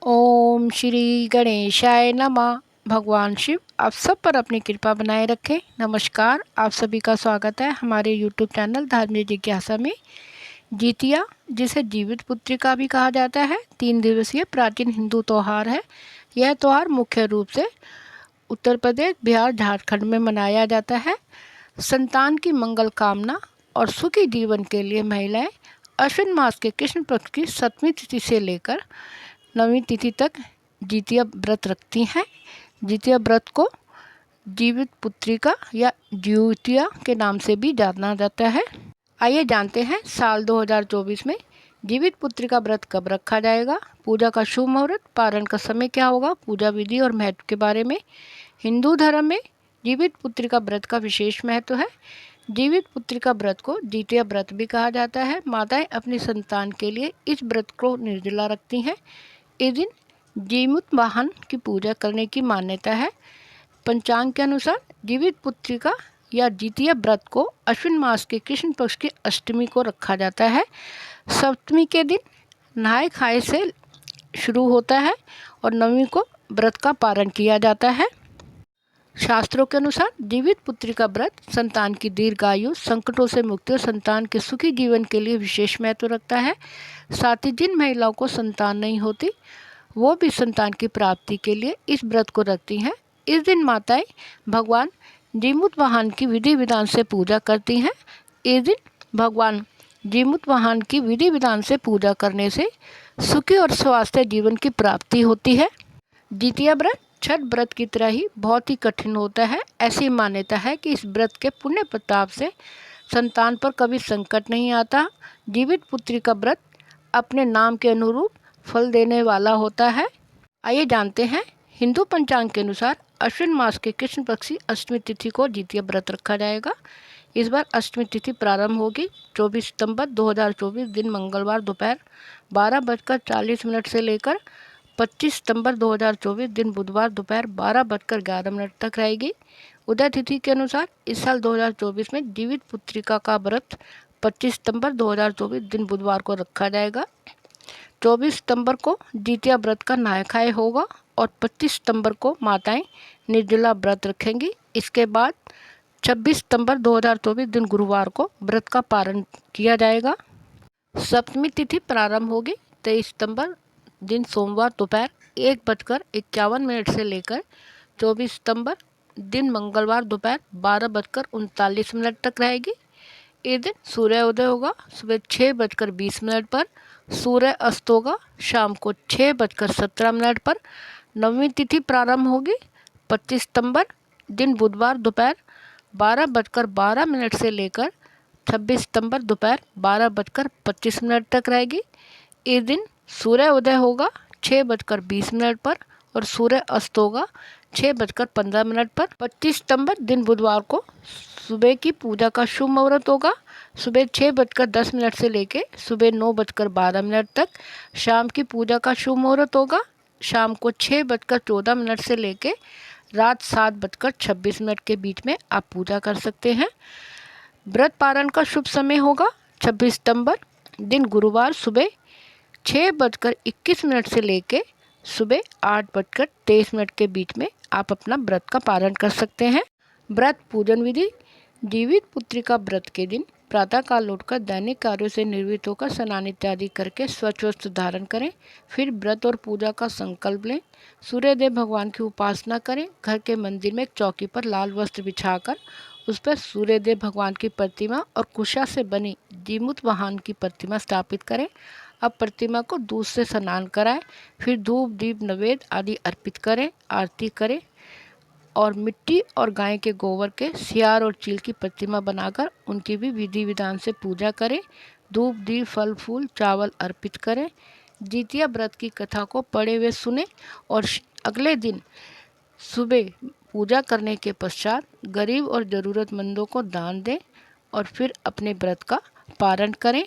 ओम श्री गणेशाय नमः। भगवान शिव आप सब पर अपनी कृपा बनाए रखें। नमस्कार, आप सभी का स्वागत है हमारे YouTube चैनल धार्मिक जिज्ञासा में। जितिया, जिसे जीवित पुत्रिका भी कहा जाता है, 3 दिवसीय प्राचीन हिंदू त्यौहार है। यह त्यौहार मुख्य रूप से उत्तर प्रदेश, बिहार, झारखंड में मनाया जाता है। संतान की मंगल कामना और सुखी जीवन के लिए महिलाएं अश्विन मास के कृष्ण पक्ष की 7वीं तिथि से लेकर 9वीं तिथि तक जितिया व्रत रखती हैं। जितिया व्रत को जीवित पुत्रिका या ज्योतिया के नाम से भी जाना जाता है। आइए जानते हैं साल 2024 में जीवित पुत्रिका व्रत कब रखा जाएगा, पूजा का शुभ मुहूर्त, पारण का समय क्या होगा, पूजा विधि और महत्व के बारे में। हिंदू धर्म में जीवित पुत्रिका व्रत का विशेष महत्व है। जीवित पुत्रिका व्रत को जितिया व्रत भी कहा जाता है। माताएं अपनी संतान के लिए इस व्रत को निर्जला रखती हैं। इस दिन जीमूत वाहन की पूजा करने की मान्यता है। पंचांग के अनुसार जीवित पुत्रिका या जितिया व्रत को अश्विन मास के कृष्ण पक्ष की अष्टमी को रखा जाता है। सप्तमी के दिन नहाय खाए से शुरू होता है और नवमी को व्रत का पारण किया जाता है। शास्त्रों के अनुसार जीवित पुत्रिका व्रत संतान की दीर्घायु, संकटों से मुक्ति और संतान के सुखी जीवन के लिए विशेष महत्व रखता है। साथ ही जिन महिलाओं को संतान नहीं होती वो भी संतान की प्राप्ति के लिए इस व्रत को रखती हैं। इस दिन माताएं भगवान जीमूत वाहन की विधि विधान से पूजा करती हैं। इस दिन भगवान जीमूत वाहन की विधि विधान से पूजा करने से सुखी और स्वास्थ्य जीवन की प्राप्ति होती है। जितिया व्रत छठ व्रत की तरह ही बहुत ही कठिन होता है। ऐसी मान्यता है कि इस व्रत के पुण्य प्रताप से संतान पर कभी संकट नहीं आता। जीवित पुत्री का व्रत अपने नाम के अनुरूप फल देने वाला होता है। आइए जानते हैं हिंदू पंचांग के अनुसार अश्विन मास के कृष्ण पक्ष की अष्टमी तिथि को जितिया व्रत रखा जाएगा। इस बार अष्टमी तिथि प्रारंभ होगी 24 सितंबर 2024 दिन मंगलवार दोपहर 12:40 से लेकर 25 सितंबर 2024 दिन बुधवार दोपहर 12:11 तक रहेगी। उदय तिथि के अनुसार इस साल 2024 में जीवित पुत्रिका का व्रत 25 सितंबर 2024 दिन बुधवार को रखा जाएगा। 24 सितंबर को जितिया व्रत का नहाय खाए होगा और 25 सितंबर को माताएं निर्जला व्रत रखेंगी। इसके बाद 26 सितंबर 2024 दिन गुरुवार को व्रत का पारण किया जाएगा। सप्तमी तिथि प्रारंभ होगी 23 सितंबर दिन सोमवार दोपहर 1:51 से लेकर 24 सितंबर दिन मंगलवार दोपहर 12:39 तक रहेगी। इस दिन सूर्य उदय होगा सुबह 6:20 पर, सूर्य अस्त होगा शाम को 6:17 पर। नवमी तिथि प्रारंभ होगी 25 सितंबर दिन बुधवार दोपहर 12:12 से लेकर 26 सितंबर दोपहर 12:25 तक रहेगी। इस दिन सूर्य उदय होगा 6:20 पर और सूर्य अस्त होगा 6:15 पर। 25 सितंबर दिन बुधवार को सुबह की पूजा का शुभ मुहूर्त होगा सुबह 6:10 से लेके सुबह 9:12 तक। शाम की पूजा का शुभ मुहूर्त होगा शाम को 6:14 से लेके रात 7:26 के बीच में आप पूजा कर सकते हैं। व्रत पारण का शुभ समय होगा 26 सितंबर दिन गुरुवार सुबह 6:21 से लेके सुबह 8:23 के बीच में आप अपना व्रत का पारण कर सकते हैं। व्रत पूजन विधि। जीवित पुत्रिका व्रत के दिन प्रातःकाल उठकर दैनिक कार्यों से निवृत्त होकर स्नान इत्यादि करके स्वच्छ वस्त्र धारण करें। फिर व्रत और पूजा का संकल्प लें। सूर्यदेव भगवान की उपासना करें। घर के मंदिर में एक चौकी पर लाल वस्त्र बिछाकर उस पर सूर्यदेव भगवान की प्रतिमा और कुशा से बनी जीमूत वाहन की प्रतिमा स्थापित करें। अब प्रतिमा को दूध से स्नान कराएं। फिर धूप दीप नैवेद्य आदि अर्पित करें, आरती करें और मिट्टी और गाय के गोबर के सियार और चील की प्रतिमा बनाकर उनकी भी विधि विधान से पूजा करें। धूप दीप फल फूल चावल अर्पित करें। जितिया व्रत की कथा को पढ़े हुए सुने और अगले दिन सुबह पूजा करने के पश्चात गरीब और ज़रूरतमंदों को दान दें और फिर अपने व्रत का पारण करें।